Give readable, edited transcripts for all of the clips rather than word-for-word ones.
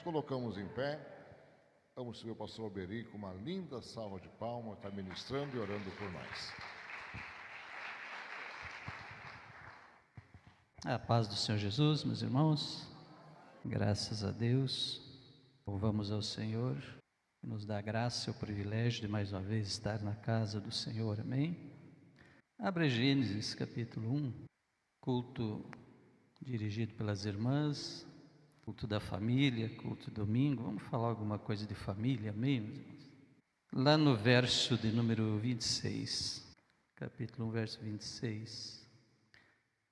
colocamos em pé, vamos receber o pastor Alberi com uma linda salva de palmas, está ministrando e orando por nós. A paz do Senhor Jesus, meus irmãos, graças a Deus, louvamos ao Senhor, que nos dá a graça e o privilégio de mais uma vez estar na casa do Senhor, amém? Abra Gênesis capítulo 1, culto dirigido pelas irmãs, culto da família, culto domingo, vamos falar alguma coisa de família, amém, meus irmãos? Lá no verso de número 26, capítulo 1, verso 26,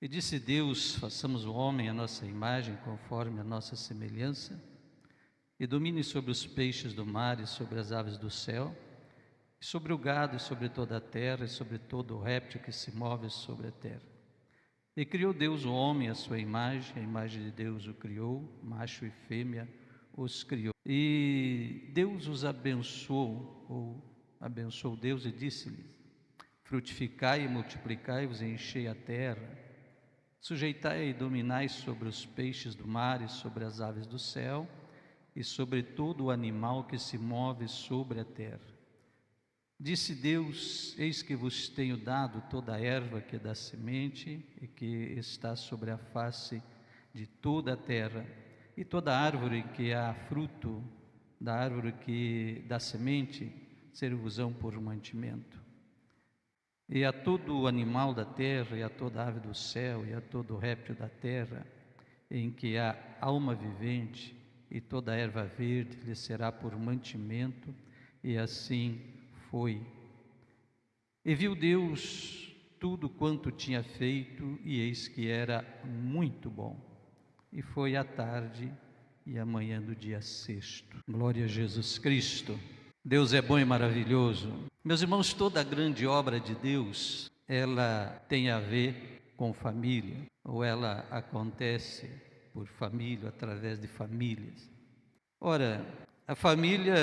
e disse Deus, façamos o homem à nossa imagem, conforme a nossa semelhança, e domine sobre os peixes do mar e sobre as aves do céu, e sobre o gado e sobre toda a terra, e sobre todo o réptil que se move sobre a terra. E criou Deus o homem à sua imagem, a imagem de Deus o criou, macho e fêmea os criou. E Deus os abençoou, ou abençoou Deus e disse-lhes: frutificai e multiplicai-vos e enchei a terra, sujeitai e dominai sobre os peixes do mar e sobre as aves do céu e sobre todo o animal que se move sobre a terra. Disse Deus: eis que vos tenho dado toda a erva que dá semente e que está sobre a face de toda a terra, e toda árvore que há fruto, da árvore que dá semente, ser-vos-ão por mantimento. E a todo o animal da terra, e a toda ave do céu, e a todo o réptil da terra, em que há alma vivente, e toda a erva verde lhe será por mantimento, e assim foi. E viu Deus tudo quanto tinha feito, e eis que era muito bom. E foi a tarde e a manhã do dia sexto. Glória a Jesus Cristo. Deus é bom e maravilhoso. Meus irmãos, toda a grande obra de Deus, ela tem a ver com família, ou ela acontece por família, através de famílias. Ora, a família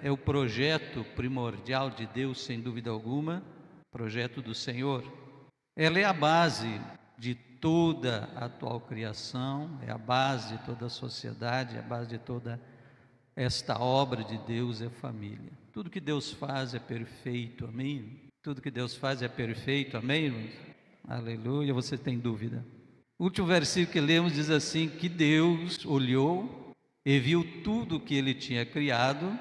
é o projeto primordial de Deus, sem dúvida alguma, projeto do Senhor. Ela é a base de toda a atual criação, é a base de toda a sociedade, é a base de toda esta obra de Deus é família. Tudo que Deus faz é perfeito, amém? Tudo que Deus faz é perfeito, amém, irmãos? Aleluia, você tem dúvida? O último versículo que lemos diz assim, que Deus olhou e viu tudo que Ele tinha criado,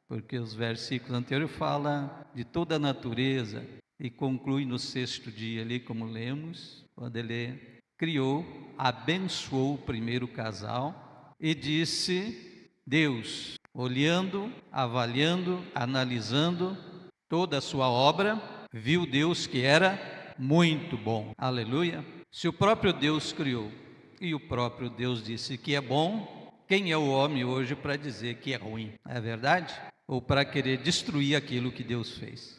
porque os versículos anteriores falam de toda a natureza, e conclui no sexto dia ali, como lemos, quando Ele criou, abençoou o primeiro casal, e disse... Deus, olhando, avaliando, analisando toda a sua obra, viu Deus que era muito bom. Aleluia. Se o próprio Deus criou e o próprio Deus disse que é bom, quem é o homem hoje para dizer que é ruim? É verdade? Ou para querer destruir aquilo que Deus fez?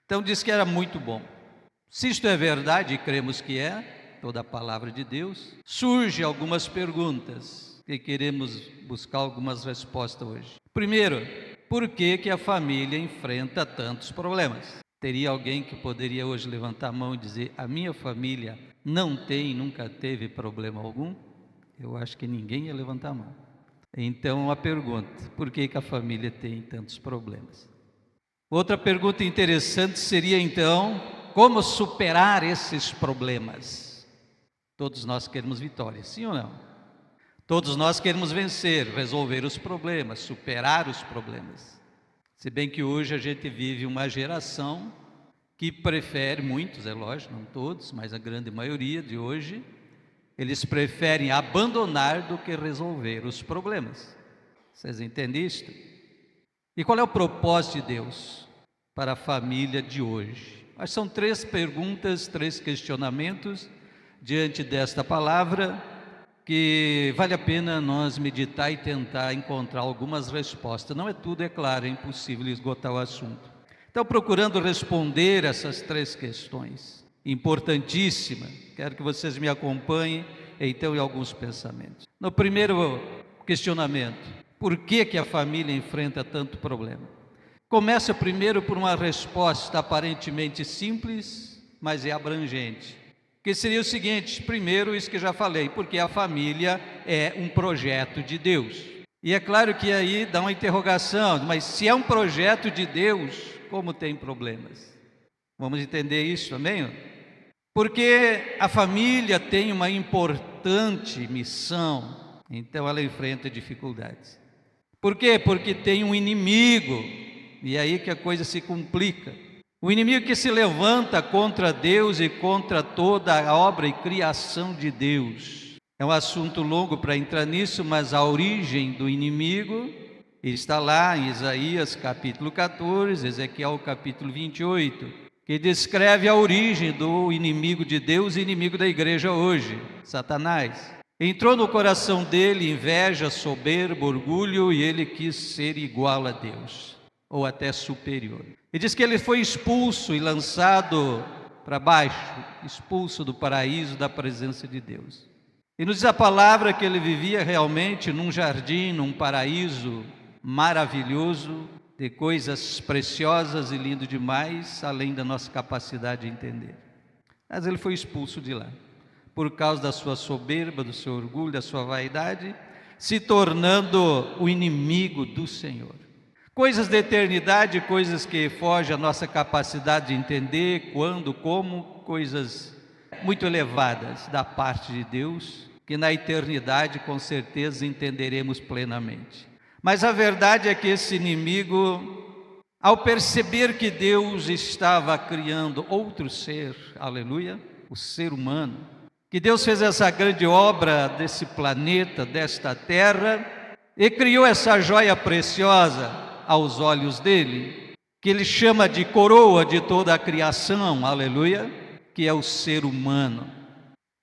Então diz que era muito bom. Se isto é verdade, e cremos que é, toda a palavra de Deus, surgem algumas perguntas que queremos buscar algumas respostas hoje. Primeiro, por que a família enfrenta tantos problemas? Teria alguém que poderia hoje levantar a mão e dizer, a minha família não tem, nunca teve problema algum? Eu acho que ninguém ia levantar a mão. Então, a pergunta, por que a família tem tantos problemas? Outra pergunta interessante seria, então, como superar esses problemas? Todos nós queremos vitória, sim ou não? Todos nós queremos vencer, resolver os problemas, superar os problemas. Se bem que hoje a gente vive uma geração que prefere, muitos, é lógico, não todos, mas a grande maioria de hoje, eles preferem abandonar do que resolver os problemas. Vocês entendem isto? E qual é o propósito de Deus para a família de hoje? Mas são três perguntas, três questionamentos diante desta palavra, que vale a pena nós meditar e tentar encontrar algumas respostas. Não é tudo, é claro, é impossível esgotar o assunto. Então, procurando responder essas três questões importantíssimas, quero que vocês me acompanhem, então, em alguns pensamentos. No primeiro questionamento, por que a família enfrenta tanto problema? Começa primeiro por uma resposta aparentemente simples, mas é abrangente. Que seria o seguinte, primeiro isso que já falei, porque a família é um projeto de Deus. E é claro que aí dá uma interrogação, mas se é um projeto de Deus, como tem problemas? Vamos entender isso, amém? Porque a família tem uma importante missão, então ela enfrenta dificuldades. Por quê? Porque tem um inimigo, e é aí que a coisa se complica. O inimigo que se levanta contra Deus e contra toda a obra e criação de Deus. É um assunto longo para entrar nisso, mas a origem do inimigo está lá em Isaías capítulo 14, Ezequiel capítulo 28, que descreve a origem do inimigo de Deus e inimigo da igreja hoje, Satanás. Entrou no coração dele inveja, soberba, orgulho, e ele quis ser igual a Deus, ou até superior. E diz que ele foi expulso e lançado para baixo, expulso do paraíso, da presença de Deus. E nos diz a palavra que ele vivia realmente num jardim, num paraíso maravilhoso, de coisas preciosas e lindo demais, além da nossa capacidade de entender. Mas ele foi expulso de lá, por causa da sua soberba, do seu orgulho, da sua vaidade, se tornando o inimigo do Senhor. Coisas da eternidade, coisas que fogem à nossa capacidade de entender, quando, como, coisas muito elevadas da parte de Deus, que na eternidade com certeza entenderemos plenamente. Mas a verdade é que esse inimigo, ao perceber que Deus estava criando outro ser, aleluia, o ser humano, que Deus fez essa grande obra desse planeta, desta terra, e criou essa joia preciosa aos olhos dele, que ele chama de coroa de toda a criação, aleluia, que é o ser humano.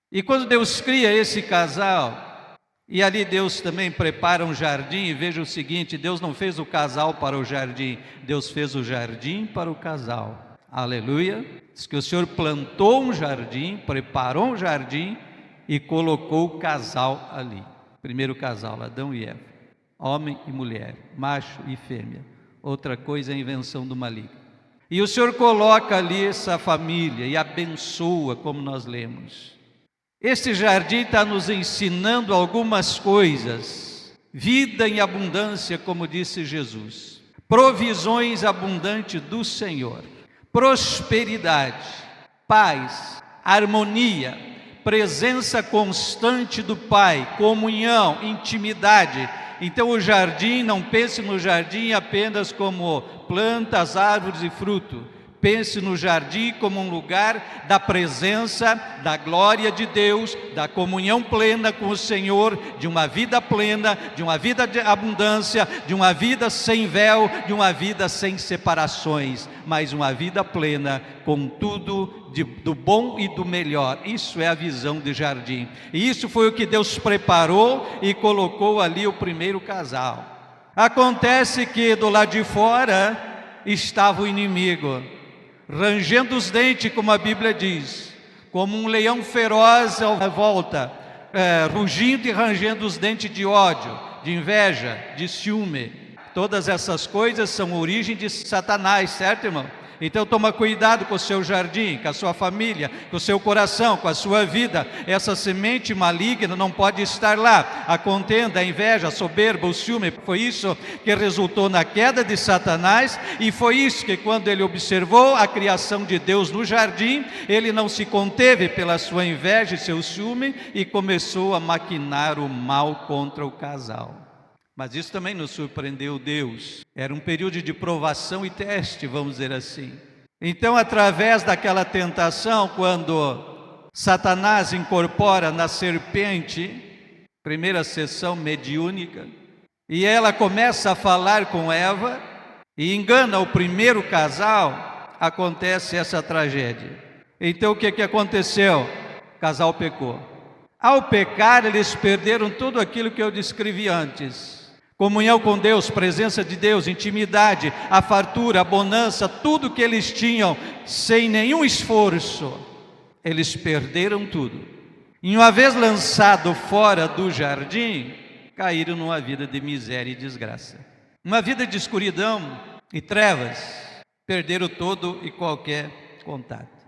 E quando Deus cria esse casal, e ali Deus também prepara um jardim, e veja o seguinte, Deus não fez o casal para o jardim, Deus fez o jardim para o casal, aleluia. Diz que o Senhor plantou um jardim, preparou um jardim e colocou o casal ali. Primeiro casal, Adão e Eva, homem e mulher, macho e fêmea. Outra coisa é a invenção do maligno. E o Senhor coloca ali essa família e abençoa, como nós lemos. Este jardim está nos ensinando algumas coisas. Vida em abundância, como disse Jesus. Provisões abundantes do Senhor. Prosperidade, paz, harmonia, presença constante do Pai, comunhão, intimidade. Então o jardim, não pense no jardim apenas como plantas, árvores e fruto. Pense no jardim como um lugar da presença, da glória de Deus, da comunhão plena com o Senhor, de uma vida plena, de uma vida de abundância, de uma vida sem véu, de uma vida sem separações, mas uma vida plena com tudo do bom e do melhor. Isso é a visão de jardim. E isso foi o que Deus preparou e colocou ali o primeiro casal. Acontece que do lado de fora estava o inimigo, rangendo os dentes, como a Bíblia diz, como um leão feroz à volta, rugindo e rangendo os dentes de ódio, de inveja, de ciúme. Todas essas coisas são origem de Satanás, certo, irmão? Então toma cuidado com o seu jardim, com a sua família, com o seu coração, com a sua vida. Essa semente maligna não pode estar lá. A contenda, a inveja, a soberba, o ciúme, foi isso que resultou na queda de Satanás, e foi isso que quando ele observou a criação de Deus no jardim, ele não se conteve pela sua inveja e seu ciúme e começou a maquinar o mal contra o casal. Mas isso também nos surpreendeu Deus. Era um período de provação e teste, vamos dizer assim. Então, através daquela tentação, quando Satanás incorpora na serpente, primeira sessão mediúnica, e ela começa a falar com Eva, e engana o primeiro casal, acontece essa tragédia. Então, o que aconteceu? O casal pecou. Ao pecar, eles perderam tudo aquilo que eu descrevi antes. Comunhão com Deus, presença de Deus, intimidade, a fartura, a bonança, tudo que eles tinham, sem nenhum esforço, eles perderam tudo. E uma vez lançado fora do jardim, caíram numa vida de miséria e desgraça. Uma vida de escuridão e trevas, perderam todo e qualquer contato.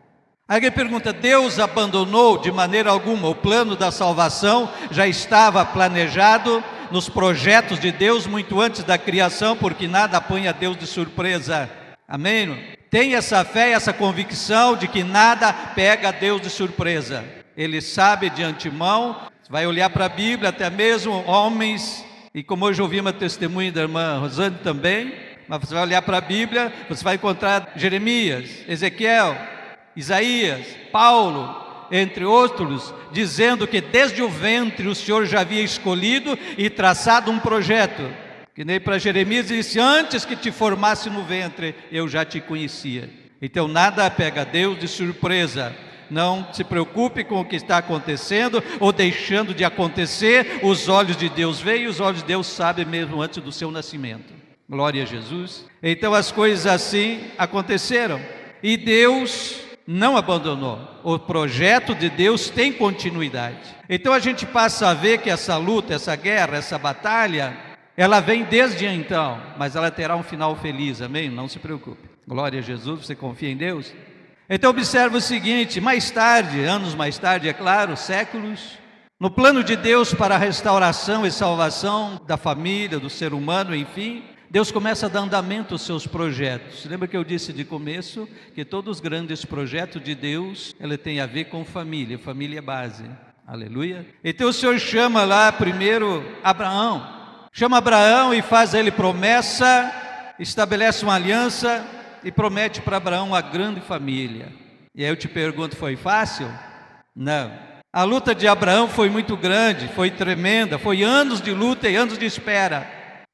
Alguém pergunta, Deus abandonou de maneira alguma? O plano da salvação já estava planejado, nos projetos de Deus muito antes da criação, porque nada apanha Deus de surpresa. Amém, irmão? Tem essa fé, essa convicção de que nada pega Deus de surpresa. Ele sabe de antemão. Você vai olhar para a Bíblia, até mesmo homens, e como hoje ouvimos a testemunha da irmã Rosane também, mas você vai olhar para a Bíblia, você vai encontrar Jeremias, Ezequiel, Isaías, Paulo, entre outros, dizendo que desde o ventre o Senhor já havia escolhido e traçado um projeto. Que nem para Jeremias disse: antes que te formasse no ventre, eu já te conhecia. Então nada pega Deus de surpresa. Não se preocupe com o que está acontecendo ou deixando de acontecer. Os olhos de Deus veem, os olhos de Deus sabem mesmo antes do seu nascimento. Glória a Jesus. Então as coisas assim aconteceram. E Deus não abandonou. O projeto de Deus tem continuidade. Então a gente passa a ver que essa luta, essa guerra, essa batalha, ela vem desde então, mas ela terá um final feliz, amém? Não se preocupe. Glória a Jesus, você confia em Deus? Então observa o seguinte: mais tarde, anos mais tarde, é claro, séculos, no plano de Deus para a restauração e salvação da família, do ser humano, enfim, Deus começa a dar andamento aos seus projetos. Lembra que eu disse de começo que todos os grandes projetos de Deus, ele tem a ver com família, família é base. Aleluia. Então o Senhor chama lá primeiro Abraão, chama Abraão e faz a ele promessa, estabelece uma aliança e promete para Abraão uma grande família. E aí eu te pergunto, foi fácil? Não. A luta de Abraão foi muito grande, foi tremenda, foi anos de luta e anos de espera.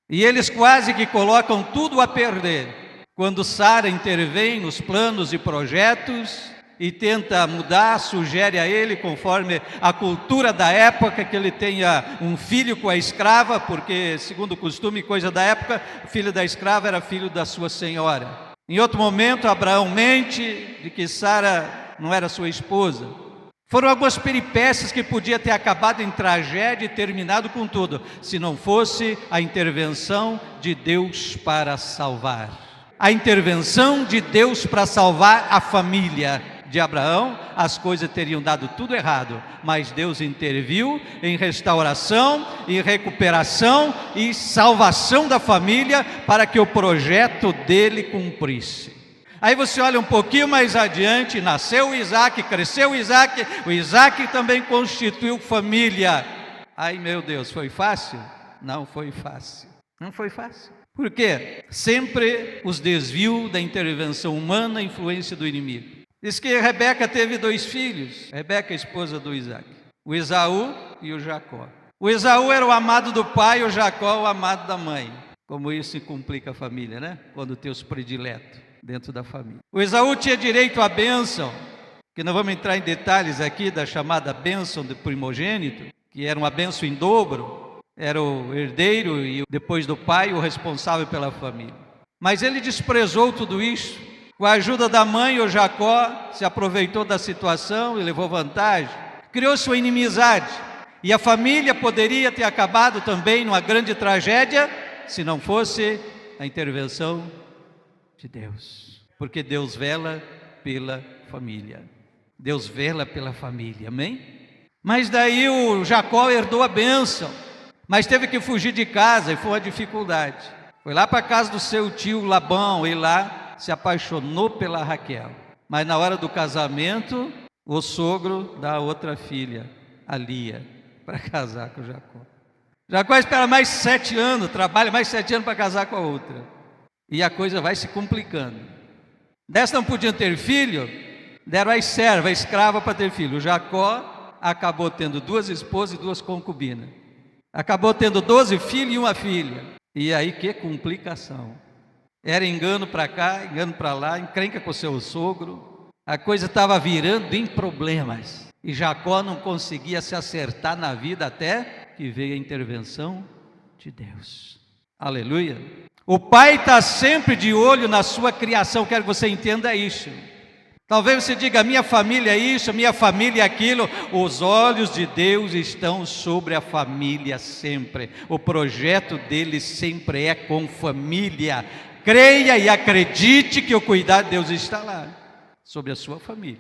E eles quase que colocam tudo a perder. Quando Sara intervém nos planos e projetos e tenta mudar, sugere a ele, conforme a cultura da época, que ele tenha um filho com a escrava, porque segundo o costume, coisa da época, o filho da escrava era filho da sua senhora. Em outro momento, Abraão mente de que Sara não era sua esposa. Foram algumas peripécias que podia ter acabado em tragédia e terminado com tudo, se não fosse a intervenção de Deus para salvar. A intervenção de Deus para salvar a família de Abraão, as coisas teriam dado tudo errado, mas Deus interviu em restauração, em recuperação e salvação da família para que o projeto dele cumprisse. Aí você olha um pouquinho mais adiante, nasceu o Isaac, cresceu o Isaac também constituiu família. Ai meu Deus, foi fácil? Não foi fácil, não foi fácil. Por quê? Sempre os desvios da intervenção humana, a influência do inimigo. Diz que Rebeca teve 2 filhos, Rebeca, esposa do Isaac, o Esaú e o Jacó. O Esaú era o amado do pai, o Jacó o amado da mãe. Como isso complica a família, né? Quando tem os prediletos dentro da família. O Esaú tinha direito à bênção, que não vamos entrar em detalhes aqui da chamada bênção do primogênito, que era uma bênção em dobro, era o herdeiro e depois do pai o responsável pela família. Mas ele desprezou tudo isso. Com a ajuda da mãe, o Jacó se aproveitou da situação e levou vantagem. Criou-se uma inimizade. E a família poderia ter acabado também numa grande tragédia, se não fosse a intervenção de Deus. Porque Deus vela pela família. Deus vela pela família, amém? Mas daí o Jacó herdou a bênção, mas teve que fugir de casa e foi uma dificuldade. Foi lá para a casa do seu tio Labão e lá se apaixonou pela Raquel. Mas na hora do casamento, o sogro dá outra filha, a Lia, para casar com Jacó. Jacó espera mais 7 anos, trabalha mais 7 anos para casar com a outra. E a coisa vai se complicando. Dessa não podiam ter filho, deram as servas, a escrava para ter filho. O Jacó acabou tendo 2 esposas e 2 concubinas. Acabou tendo 12 filhos e 1 filha. E aí que complicação. Era engano para cá, engano para lá, encrenca com o seu sogro. A coisa estava virando em problemas. E Jacó não conseguia se acertar na vida até que veio a intervenção de Deus. Aleluia. O pai está sempre de olho na sua criação. Quero que você entenda isso. Talvez você diga, minha família é isso, minha família é aquilo. Os olhos de Deus estão sobre a família sempre. O projeto dele sempre é com família. Creia e acredite que o cuidado de Deus está lá, sobre a sua família,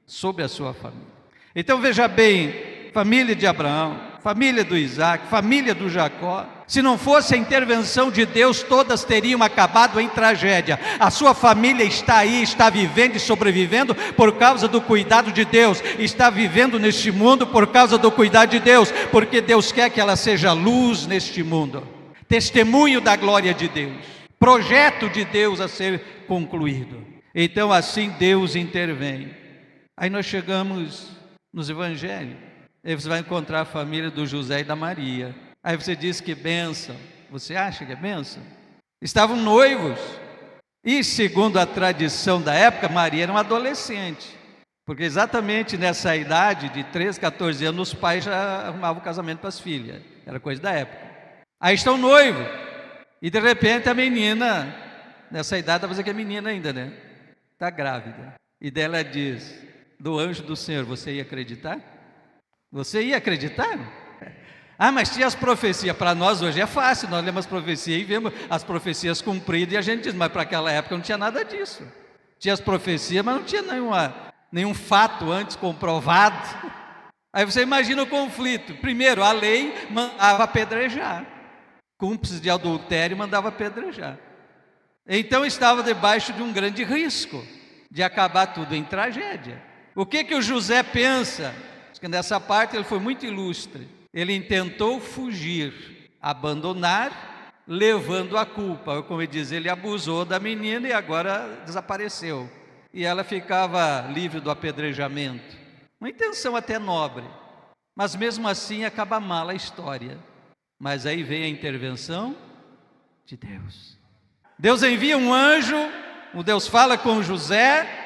sobre a sua família. Então veja bem, família de Abraão, família do Isaac, família do Jacó. Se não fosse a intervenção de Deus, todas teriam acabado em tragédia. A sua família está aí, está vivendo e sobrevivendo por causa do cuidado de Deus. Está vivendo neste mundo por causa do cuidado de Deus, porque Deus quer que ela seja luz neste mundo, testemunho da glória de Deus, projeto de Deus a ser concluído. Então assim Deus intervém. Aí nós chegamos nos evangelhos. Aí você vai encontrar a família do José e da Maria. Aí você diz que bênção. Você acha que é bênção? Estavam noivos. E segundo a tradição da época, Maria era uma adolescente. Porque exatamente nessa idade de 13, 14 anos, os pais já arrumavam o casamento para as filhas. Era coisa da época. Aí estão noivos. E de repente a menina, nessa idade, talvez que é menina ainda, né? Está grávida. E dela diz, do anjo do Senhor, você ia acreditar? Você ia acreditar? Ah, mas tinha as profecias. Para nós hoje é fácil, nós lemos as profecias e vemos as profecias cumpridas e a gente diz, mas para aquela época não tinha nada disso. Tinha as profecias, mas não tinha nenhum fato antes comprovado. Aí você imagina o conflito. Primeiro, a lei mandava apedrejar. Cúmplices de adultério mandava apedrejar. Então estava debaixo de um grande risco de acabar tudo em tragédia. O que o José pensa? Porque nessa parte ele foi muito ilustre. Ele intentou fugir, abandonar, levando a culpa. Como ele diz, ele abusou da menina e agora desapareceu. E ela ficava livre do apedrejamento. Uma intenção até nobre, mas mesmo assim acaba mal a história. Mas aí vem a intervenção de Deus. Deus envia um anjo, o Deus fala com José.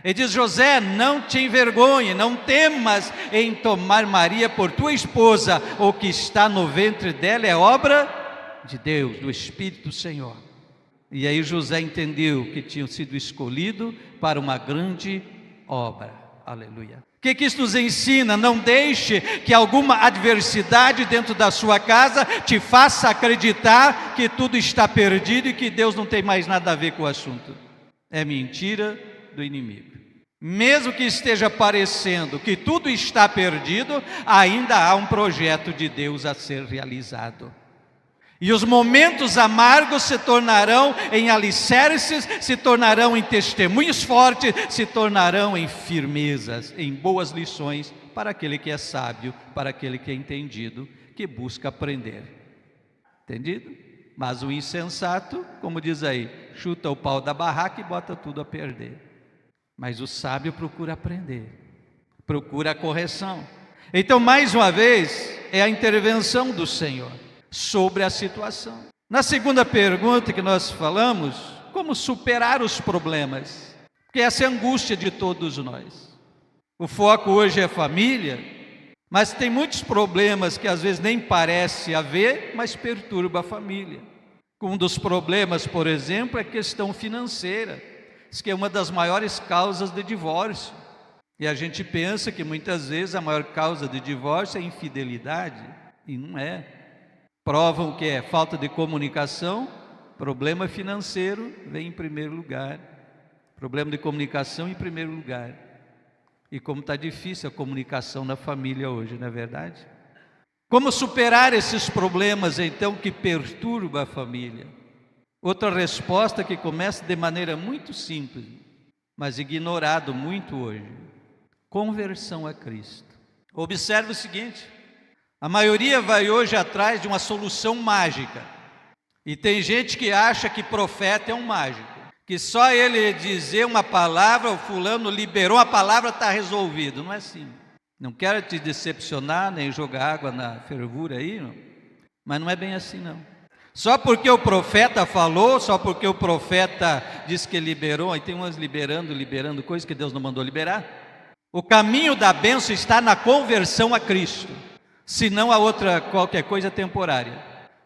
Ele diz, José, não te envergonhe, não temas em tomar Maria por tua esposa. O que está no ventre dela é obra de Deus, do Espírito do Senhor. E aí José entendeu que tinha sido escolhido para uma grande obra. Aleluia. O que isso nos ensina? Não deixe que alguma adversidade dentro da sua casa te faça acreditar que tudo está perdido e que Deus não tem mais nada a ver com o assunto. É mentira do inimigo. Mesmo que esteja parecendo que tudo está perdido, ainda há um projeto de Deus a ser realizado. E os momentos amargos se tornarão em alicerces, se tornarão em testemunhos fortes, se tornarão em firmezas, em boas lições para aquele que é sábio, para aquele que é entendido, que busca aprender. Entendido? Mas o insensato, como diz aí, chuta o pau da barraca e bota tudo a perder. Mas o sábio procura aprender, procura a correção. Então, mais uma vez, é a intervenção do Senhor sobre a situação. Na segunda pergunta que nós falamos, como superar os problemas? Porque essa é a angústia de todos nós. O foco hoje é família, mas tem muitos problemas que às vezes nem parece haver, mas perturba a família. Um dos problemas, por exemplo, é a questão financeira. Diz que é uma das maiores causas de divórcio. E a gente pensa que muitas vezes a maior causa de divórcio é infidelidade, e não é. Provam que é falta de comunicação, problema financeiro vem em primeiro lugar. Problema de comunicação em primeiro lugar. E como está difícil a comunicação na família hoje, não é verdade? Como superar esses problemas então que perturbam a família? Outra resposta que começa de maneira muito simples, mas ignorado muito hoje. Conversão a Cristo. Observe o seguinte, a maioria vai hoje atrás de uma solução mágica. E tem gente que acha que profeta é um mágico. Que só ele dizer uma palavra, o fulano liberou a palavra, está resolvido. Não é assim. Não quero te decepcionar, nem jogar água na fervura aí, não. Mas não é bem assim não. Só porque o profeta falou, só porque o profeta disse que liberou, aí tem umas liberando coisas que Deus não mandou liberar. O caminho da bênção está na conversão a Cristo, senão a outra qualquer coisa temporária.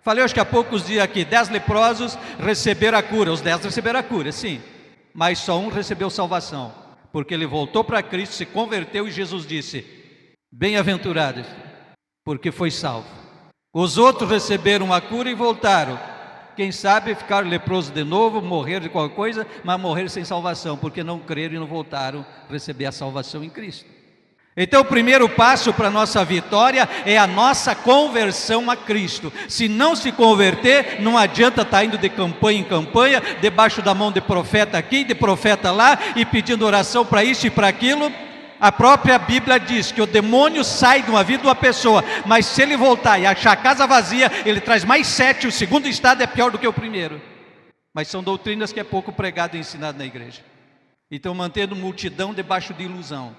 Falei acho que há poucos dias aqui, 10 leprosos receberam a cura, os 10 receberam a cura, sim, mas só um recebeu salvação, porque ele voltou para Cristo, se converteu e Jesus disse, bem-aventurados, porque foi salvo. Os outros receberam a cura e voltaram. Quem sabe ficaram leprosos de novo, morreram de qualquer coisa, mas morreram sem salvação, porque não creram e não voltaram a receber a salvação em Cristo. Então o primeiro passo para a nossa vitória é a nossa conversão a Cristo. Se não se converter, não adianta estar indo de campanha em campanha, debaixo da mão de profeta aqui, de profeta lá, e pedindo oração para isso e para aquilo. A própria Bíblia diz que o demônio sai de uma vida de uma pessoa, mas se ele voltar e achar a casa vazia, ele traz mais 7, o segundo estado é pior do que o primeiro. Mas são doutrinas que é pouco pregado e ensinado na igreja. Então mantendo multidão debaixo de ilusão.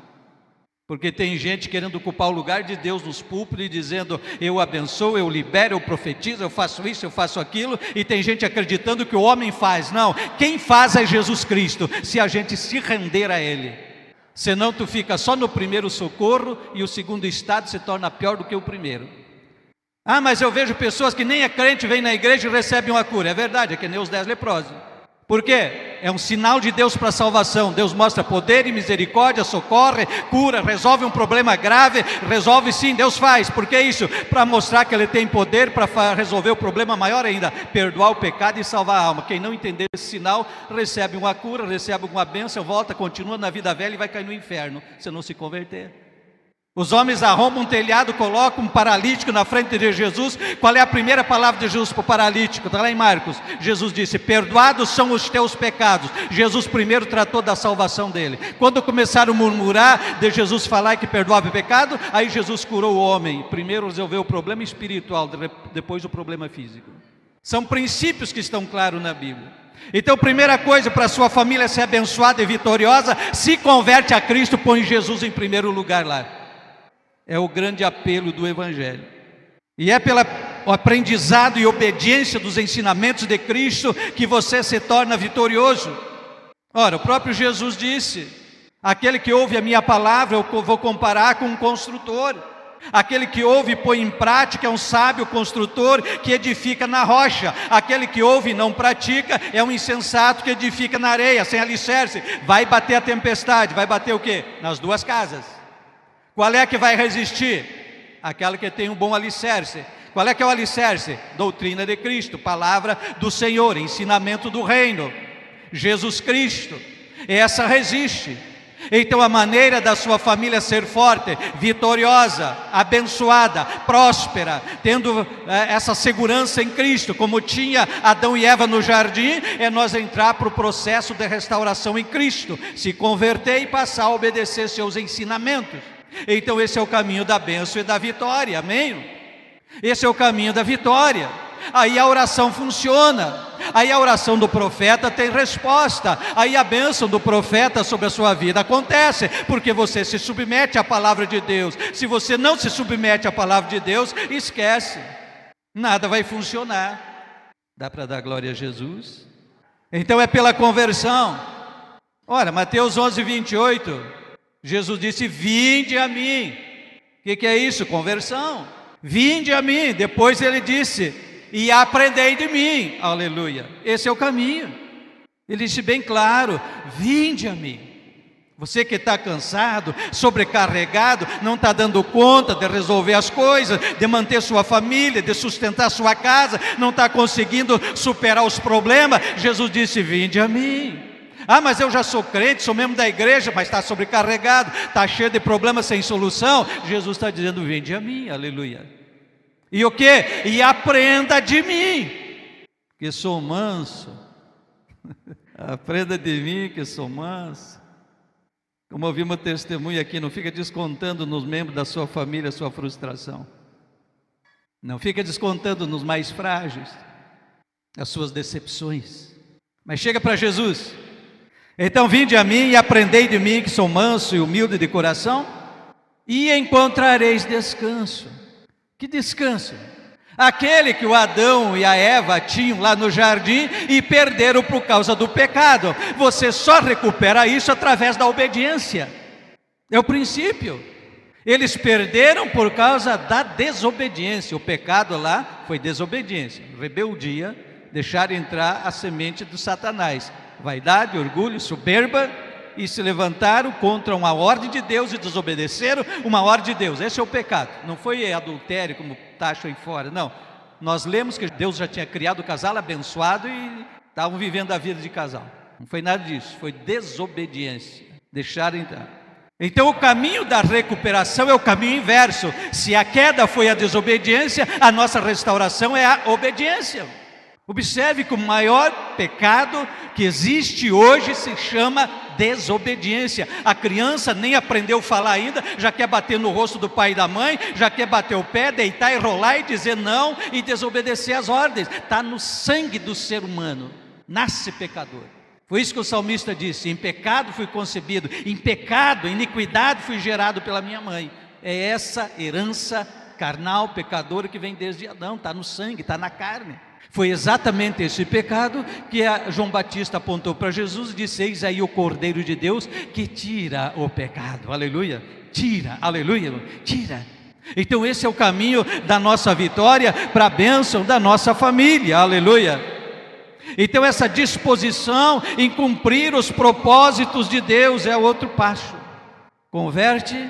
Porque tem gente querendo ocupar o lugar de Deus nos púlpitos e dizendo: eu abençoo, eu libero, eu profetizo, eu faço isso, eu faço aquilo. E tem gente acreditando que o homem faz. Não, quem faz é Jesus Cristo, se a gente se render a Ele. Senão tu fica só no primeiro socorro e o segundo estado se torna pior do que o primeiro. Ah, mas eu vejo pessoas que nem é crente, vêm na igreja e recebem uma cura. É verdade, é que nem os 10 leprosos. Por quê? É um sinal de Deus para a salvação. Deus mostra poder e misericórdia, socorre, cura, resolve um problema grave, resolve sim, Deus faz. Por que isso? Para mostrar que Ele tem poder para resolver o problema maior ainda, perdoar o pecado e salvar a alma. Quem não entender esse sinal, recebe uma cura, recebe alguma bênção, volta, continua na vida velha e vai cair no inferno, se não se converter. Os homens arrombam um telhado, colocam um paralítico na frente de Jesus. Qual é a primeira palavra de Jesus para o paralítico? Está lá em Marcos. Jesus disse: perdoados são os teus pecados. Jesus primeiro tratou da salvação dele. Quando começaram a murmurar de Jesus falar que perdoava o pecado, aí Jesus curou o homem. Primeiro resolveu o problema espiritual, depois o problema físico. São princípios que estão claros na Bíblia. Então, primeira coisa para a sua família ser abençoada e vitoriosa, se converte a Cristo, põe Jesus em primeiro lugar lá. É o grande apelo do Evangelho. E é pelo aprendizado e obediência dos ensinamentos de Cristo que você se torna vitorioso. Ora, o próprio Jesus disse: aquele que ouve a minha palavra, eu vou comparar com um construtor. Aquele que ouve e põe em prática é um sábio construtor que edifica na rocha. Aquele que ouve e não pratica é um insensato que edifica na areia, sem alicerce. Vai bater a tempestade, vai bater o quê? Nas duas casas. Qual é que vai resistir? Aquela que tem um bom alicerce. Qual é que é o alicerce? Doutrina de Cristo, palavra do Senhor, ensinamento do reino, Jesus Cristo. Essa resiste. Então a maneira da sua família ser forte, vitoriosa, abençoada, próspera, tendo essa segurança em Cristo, como tinha Adão e Eva no jardim, é nós entrar para o processo de restauração em Cristo, se converter e passar a obedecer seus ensinamentos. Então esse é o caminho da bênção e da vitória, amém? Esse é o caminho da vitória. Aí a oração funciona, aí a oração do profeta tem resposta, aí a bênção do profeta sobre a sua vida acontece, porque você se submete à palavra de Deus. Se você não se submete à palavra de Deus, esquece, nada vai funcionar. Dá para dar glória a Jesus? Então é pela conversão. Ora, Mateus 11, 28, Jesus disse: vinde a mim. O que é isso? Conversão. Vinde a mim. Depois ele disse: e aprendei de mim. Aleluia. Esse é o caminho. Ele disse bem claro: vinde a mim. Você que está cansado, sobrecarregado, não está dando conta de resolver as coisas, de manter sua família, de sustentar sua casa, não está conseguindo superar os problemas, Jesus disse: vinde a mim. Ah, mas eu já sou crente, sou membro da igreja, mas está sobrecarregado, está cheio de problemas sem solução. Jesus está dizendo: vinde a mim, aleluia. E o que? E aprenda de mim, que sou manso. Aprenda de mim, que sou manso. Como ouvimos o testemunho aqui, não fica descontando nos membros da sua família a sua frustração. Não fica descontando nos mais frágeis as suas decepções. Mas chega para Jesus. Então vinde a mim e aprendei de mim, que sou manso e humilde de coração, e encontrareis descanso. Que descanso? Aquele que o Adão e a Eva tinham lá no jardim e perderam por causa do pecado. Você só recupera isso através da obediência. É o princípio. Eles perderam por causa da desobediência. O pecado lá foi desobediência, rebeldia, deixar entrar a semente do Satanás. Vaidade, orgulho, soberba, e se levantaram contra uma ordem de Deus e desobedeceram uma ordem de Deus. Esse é o pecado. Não foi adultério como taxam aí fora, não. Nós lemos que Deus já tinha criado o casal abençoado e estavam vivendo a vida de casal. Não foi nada disso, foi desobediência. Deixaram entrar. Então o caminho da recuperação é o caminho inverso. Se a queda foi a desobediência, a nossa restauração é a obediência. Observe que o maior pecado que existe hoje se chama desobediência. A criança nem aprendeu a falar ainda, já quer bater no rosto do pai e da mãe, já quer bater o pé, deitar e rolar e dizer não e desobedecer as ordens. Está no sangue do ser humano, nasce pecador. Foi isso que o salmista disse: em pecado fui concebido, em pecado, iniquidade fui gerado pela minha mãe. É essa herança carnal, pecadora, que vem desde Adão, está no sangue, está na carne. Foi exatamente esse pecado que João Batista apontou para Jesus e disse: eis aí o Cordeiro de Deus que tira o pecado. Aleluia, tira, aleluia, tira. Então esse é o caminho da nossa vitória para a bênção da nossa família, aleluia. Então essa disposição em cumprir os propósitos de Deus é outro passo. Converte,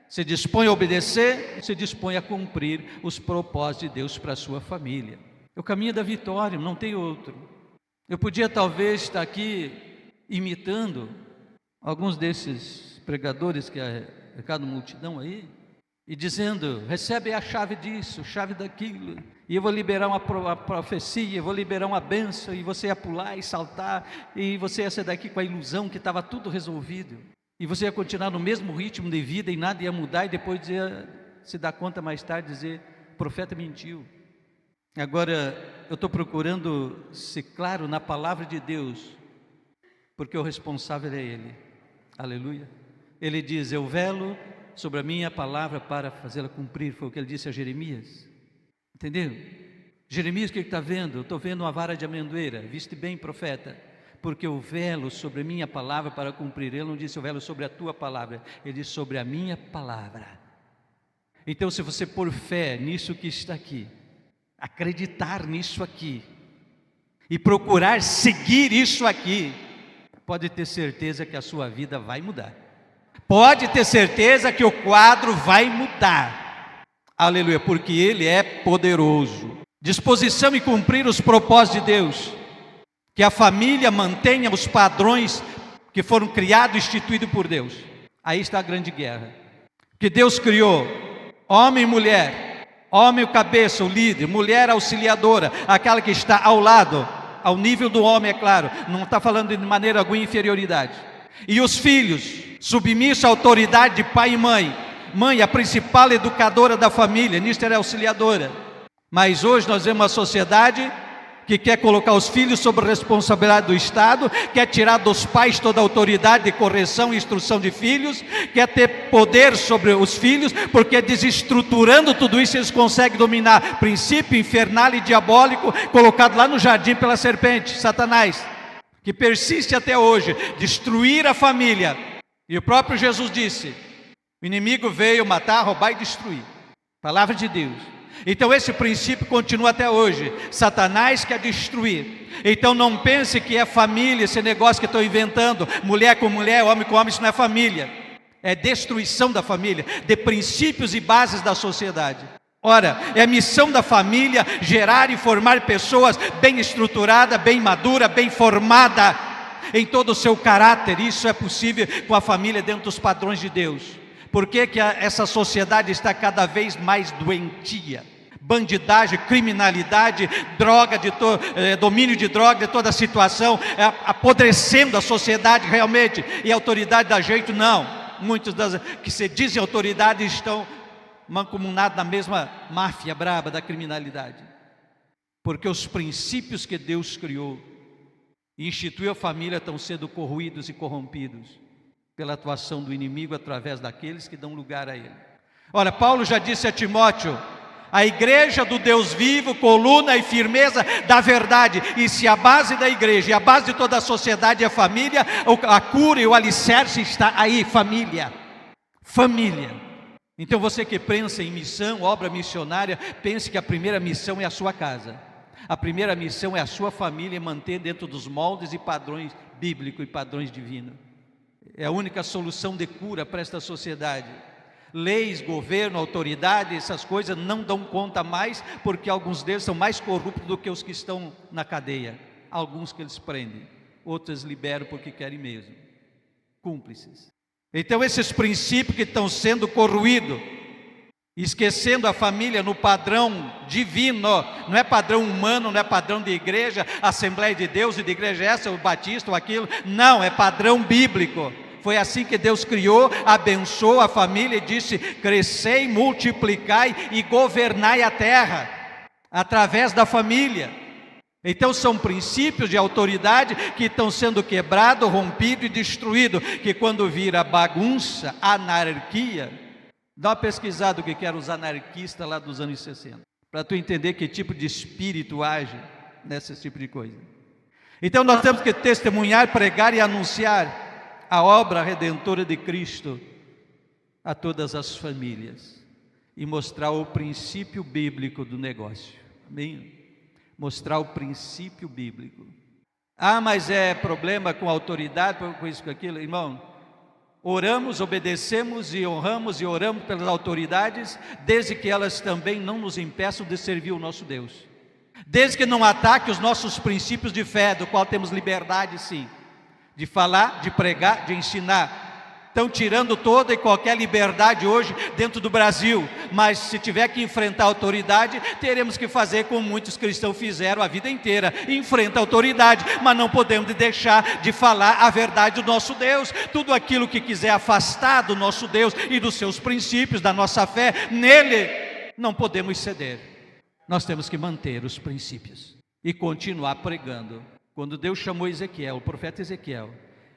se dispõe a obedecer, se dispõe a cumprir os propósitos de Deus para a sua família. É o caminho da vitória, não tem outro. Eu podia talvez estar aqui imitando alguns desses pregadores que é cada multidão aí, e dizendo: recebe a chave disso, chave daquilo, e eu vou liberar uma profecia, eu vou liberar uma bênção, e você ia pular e saltar, e você ia sair daqui com a ilusão que estava tudo resolvido, e você ia continuar no mesmo ritmo de vida e nada ia mudar, e depois ia se dar conta mais tarde, dizer: o profeta mentiu. Agora eu estou procurando ser claro na palavra de Deus, porque o responsável é Ele, aleluia. Ele diz: eu velo sobre a minha palavra para fazê-la cumprir. Foi o que ele disse a Jeremias, entendeu? Jeremias, o que ele está vendo? Eu estou vendo uma vara de amendoeira. Viste bem, profeta, porque eu velo sobre a minha palavra para cumprir. Ele não disse eu velo sobre a tua palavra, ele disse sobre a minha palavra. Então se você pôr fé nisso que está aqui, acreditar nisso aqui e procurar seguir isso aqui, pode ter certeza que a sua vida vai mudar. Pode ter certeza que o quadro vai mudar, aleluia, porque Ele é poderoso. Disposição em cumprir os propósitos de Deus, que a família mantenha os padrões que foram criados e instituídos por Deus. Aí está a grande guerra, que Deus criou homem e mulher, homem o cabeça, o líder, mulher auxiliadora, aquela que está ao lado, ao nível do homem, é claro, não está falando de maneira alguma inferioridade. E os filhos, submissos à autoridade de pai e mãe. Mãe, a principal educadora da família, nisto ela é auxiliadora. Mas hoje nós vemos uma sociedade que quer colocar os filhos sob a responsabilidade do Estado, quer tirar dos pais toda a autoridade de correção e instrução de filhos, quer ter poder sobre os filhos, porque desestruturando tudo isso eles conseguem dominar princípio infernal e diabólico colocado lá no jardim pela serpente, Satanás, que persiste até hoje, destruir a família. E o próprio Jesus disse: o inimigo veio matar, roubar e destruir. Palavra de Deus. Então esse princípio continua até hoje. Satanás quer destruir. Então não pense que é família, esse negócio que estão inventando, mulher com mulher, homem com homem, isso não é família. É destruição da família, de princípios e bases da sociedade. Ora, é a missão da família gerar e formar pessoas bem estruturadas, bem maduras, bem formadas em todo o seu caráter. Isso é possível com a família dentro dos padrões de Deus. Por que essa sociedade está cada vez mais doentia? Bandidagem, criminalidade, droga, domínio de droga, de toda a situação, apodrecendo a sociedade realmente. E a autoridade dá jeito? Não. Muitos das que se dizem autoridade estão mancomunados na mesma máfia braba da criminalidade. Porque os princípios que Deus criou e instituiu a família estão sendo corroídos e corrompidos pela atuação do inimigo através daqueles que dão lugar a ele. Ora, Paulo já disse a Timóteo: a igreja do Deus vivo, coluna e firmeza da verdade. E se a base da igreja e a base de toda a sociedade é a família, a cura e o alicerce está aí, família. Família. Então você que pensa em missão, obra missionária, pense que a primeira missão é a sua casa. A primeira missão é a sua família, manter dentro dos moldes e padrões bíblicos e padrões divinos. É a única solução de cura para esta sociedade. Leis, governo, autoridade, essas coisas não dão conta mais, porque alguns deles são mais corruptos do que os que estão na cadeia. Alguns que eles prendem, outros liberam porque querem mesmo. Cúmplices. Então esses princípios que estão sendo corroídos, esquecendo a família no padrão divino, não é padrão humano, não é padrão de igreja, Assembleia de Deus e de igreja essa, o batista ou aquilo, não, é padrão bíblico. Foi assim que Deus criou, abençoou a família e disse: crescei, multiplicai e governai a terra, através da família. Então são princípios de autoridade que estão sendo quebrados, rompidos e destruídos, que quando vira bagunça, anarquia. Dá uma pesquisada o que eram os anarquistas lá dos anos 60, para tu entender que tipo de espírito age nesse tipo de coisa. Então nós temos que testemunhar, pregar e anunciar a obra redentora de Cristo a todas as famílias e mostrar o princípio bíblico do negócio. Amém? Mostrar o princípio bíblico. Ah, mas é problema com autoridade, com isso, com aquilo. Irmão, oramos, obedecemos e honramos e oramos pelas autoridades, desde que elas também não nos impeçam de servir o nosso Deus, desde que não ataque os nossos princípios de fé, do qual temos liberdade sim, de falar, de pregar, de ensinar. Estão tirando toda e qualquer liberdade hoje dentro do Brasil, mas se tiver que enfrentar a autoridade, teremos que fazer como muitos cristãos fizeram a vida inteira, enfrenta a autoridade, mas não podemos deixar de falar a verdade do nosso Deus. Tudo aquilo que quiser afastar do nosso Deus e dos seus princípios, da nossa fé, nele, não podemos ceder. Nós temos que manter os princípios e continuar pregando. Quando Deus chamou Ezequiel, o profeta Ezequiel,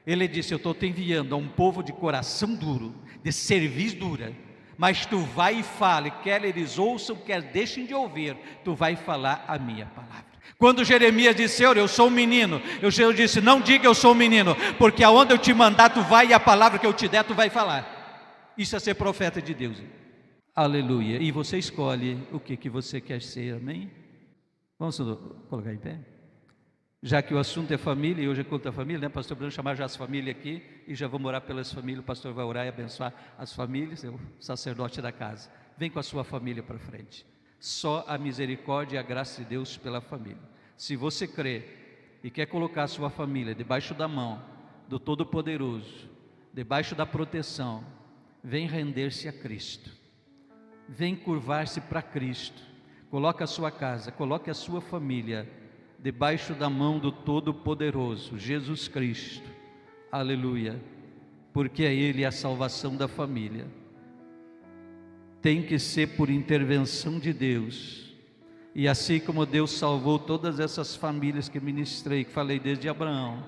ele disse: eu estou te enviando a um povo de coração duro, de cerviz dura, mas tu vai e fale, quer eles ouçam, quer deixem de ouvir, tu vai falar a minha palavra. Quando Jeremias disse: Senhor, eu sou um menino, eu disse: não diga eu sou um menino, porque aonde eu te mandar tu vai, e a palavra que eu te der tu vai falar. Isso é ser profeta de Deus. Aleluia. E você escolhe o que você quer ser, amém? Vamos colocar em pé? Já que o assunto é família, e hoje é culto da família, né, pastor Bruno, chamar já as famílias aqui, e já vamos orar pelas famílias, o pastor vai orar e abençoar as famílias, é o sacerdote da casa. Vem com a sua família para frente. Só a misericórdia e a graça de Deus pela família. Se você crê e quer colocar a sua família debaixo da mão do Todo-Poderoso, debaixo da proteção, vem render-se a Cristo, vem curvar-se para Cristo, coloque a sua casa, coloque a sua família debaixo da mão do Todo-Poderoso, Jesus Cristo, aleluia, porque é Ele a salvação da família. Tem que ser por intervenção de Deus, e assim como Deus salvou todas essas famílias que ministrei, que falei desde Abraão,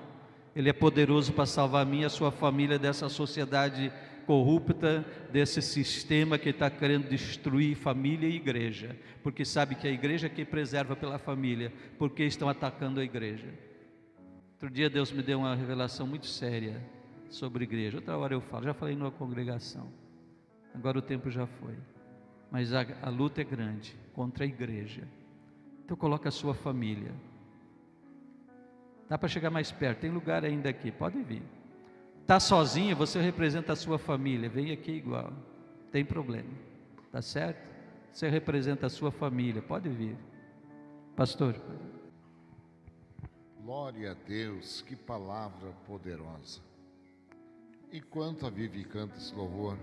Ele é poderoso para salvar a minha e a sua família dessa sociedade corrupta, desse sistema que está querendo destruir família e igreja, porque sabe que a igreja é quem preserva pela família, porque estão atacando a igreja. Outro dia Deus me deu uma revelação muito séria sobre igreja, outra hora eu falo, já falei numa congregação, agora o tempo já foi, mas a luta é grande contra a igreja. Então coloca a sua família, dá para chegar mais perto, tem lugar ainda aqui, pode vir. Está sozinho, você representa a sua família, vem aqui igual, tem problema, tá certo? Você representa a sua família, pode vir. Pastor. Glória a Deus, que palavra poderosa. Enquanto a Vivi canta esse louvor,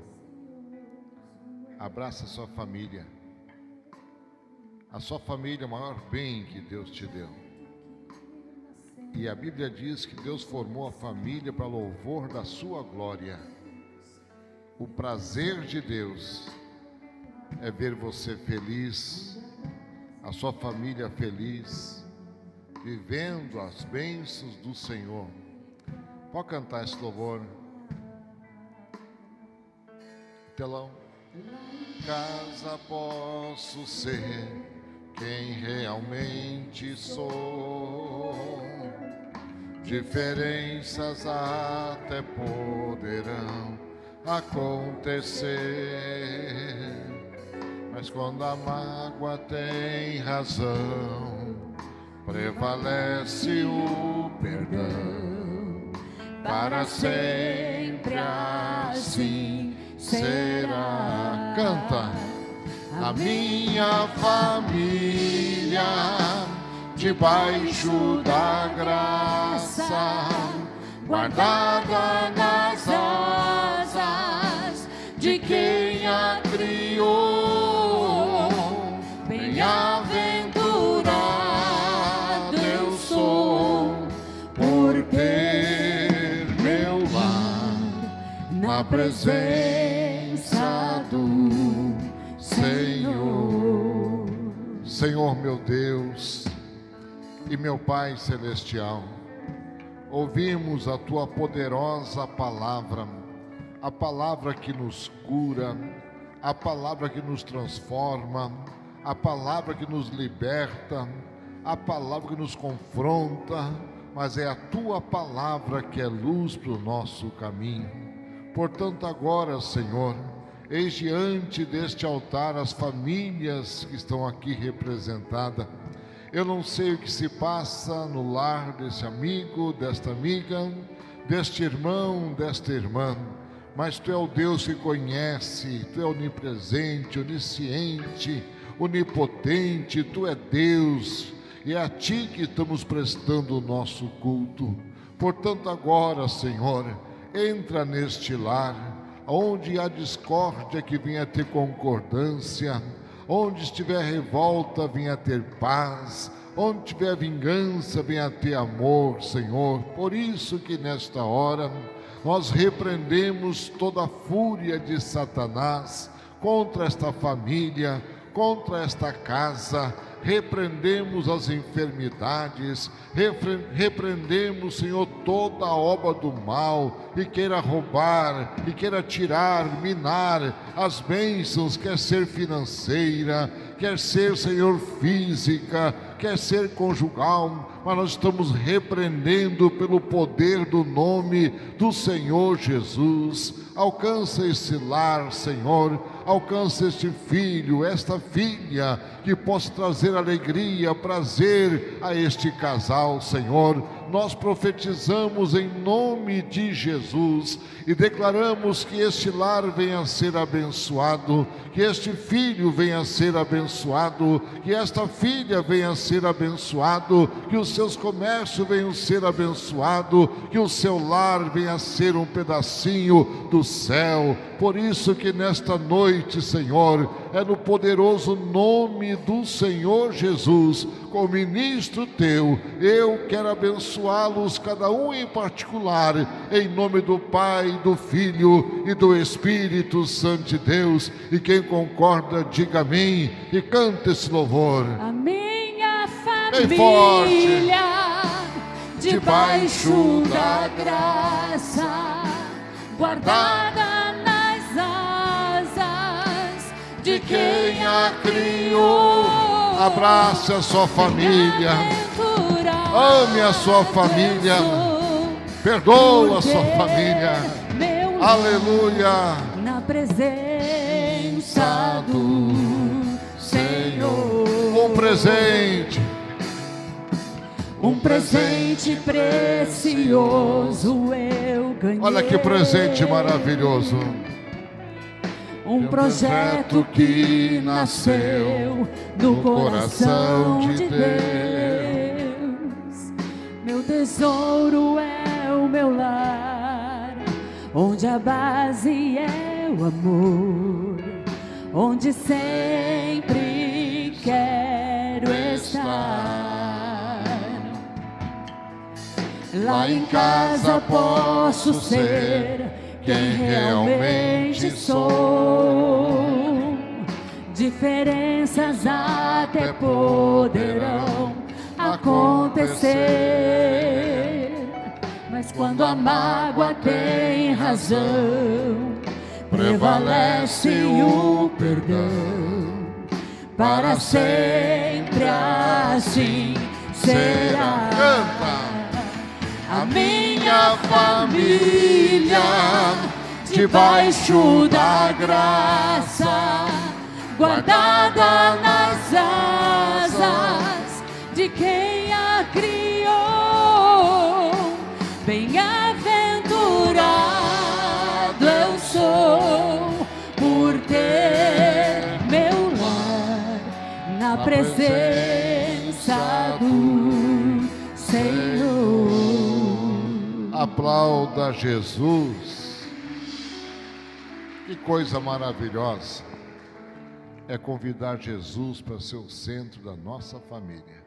abraça a sua família. A sua família é o maior bem que Deus te deu. E a Bíblia diz que Deus formou a família para louvor da sua glória. O prazer de Deus é ver você feliz, a sua família feliz, vivendo as bênçãos do Senhor. Pode cantar esse louvor. Telão. Casa posso ser quem realmente sou. Diferenças até poderão acontecer, mas quando a mágoa tem razão, prevalece o perdão. Para sempre assim será. Canta. A minha família debaixo da graça, guardada nas asas quem a criou. Bem-aventurado eu sou por ter meu lar na presença do Senhor. Senhor meu Deus e meu Pai Celestial, ouvimos a Tua poderosa palavra, a palavra que nos cura, a palavra que nos transforma, a palavra que nos liberta, a palavra que nos confronta, mas é a Tua palavra que é luz para o nosso caminho. Portanto, agora, Senhor, eis diante deste altar as famílias que estão aqui representadas. Eu não sei o que se passa no lar desse amigo, desta amiga, deste irmão, desta irmã, mas Tu é o Deus que conhece, Tu é onipresente, onisciente, onipotente, Tu é Deus, e é a Ti que estamos prestando o nosso culto. Portanto, agora, Senhor, entra neste lar, onde há discórdia, que venha ter concordância, onde estiver revolta, venha ter paz, onde tiver vingança, venha ter amor, Senhor. Por isso que nesta hora nós repreendemos toda a fúria de Satanás contra esta família, contra esta casa. Repreendemos as enfermidades, repreendemos, Senhor, toda a obra do mal, e queira roubar, e queira tirar, minar as bênçãos, quer ser financeira, quer ser, Senhor, física, quer ser conjugal, mas nós estamos repreendendo pelo poder do nome do Senhor Jesus. Alcança esse lar, Senhor, alcança este filho, esta filha, que possa trazer alegria, prazer a este casal, Senhor. Nós profetizamos em nome de Jesus e declaramos que este lar venha a ser abençoado, que este filho venha a ser abençoado, que esta filha venha a ser abençoado, que os seus comércios venham a ser abençoados, que o seu lar venha a ser um pedacinho do céu. Por isso que nesta noite, Senhor, é no poderoso nome do Senhor Jesus, como ministro Teu, eu quero abençoá-los, cada um em particular, em nome do Pai, do Filho e do Espírito Santo de Deus. E quem concorda, diga amém e canta esse louvor. A minha família, debaixo da graça, guardada nas asas de quem a criou. Abrace a sua família, ame a sua família, perdoa a sua família. Aleluia. Na presença do Senhor. Um presente precioso eu ganhei. Olha que presente maravilhoso. Um projeto que nasceu no coração de Deus. Meu tesouro é o meu lar, onde a base é o amor, onde sempre quero estar. Lá em casa posso ser quem realmente sou. Diferenças até poderão acontecer, mas quando a mágoa tem razão, prevalece o perdão. Para sempre assim será. A minha família, debaixo da graça, guardada nas asas de quem a criou. Bem-aventurado eu sou por ter meu lar na presença do Senhor. Aplauda Jesus. Que coisa maravilhosa é convidar Jesus para ser o centro da nossa família.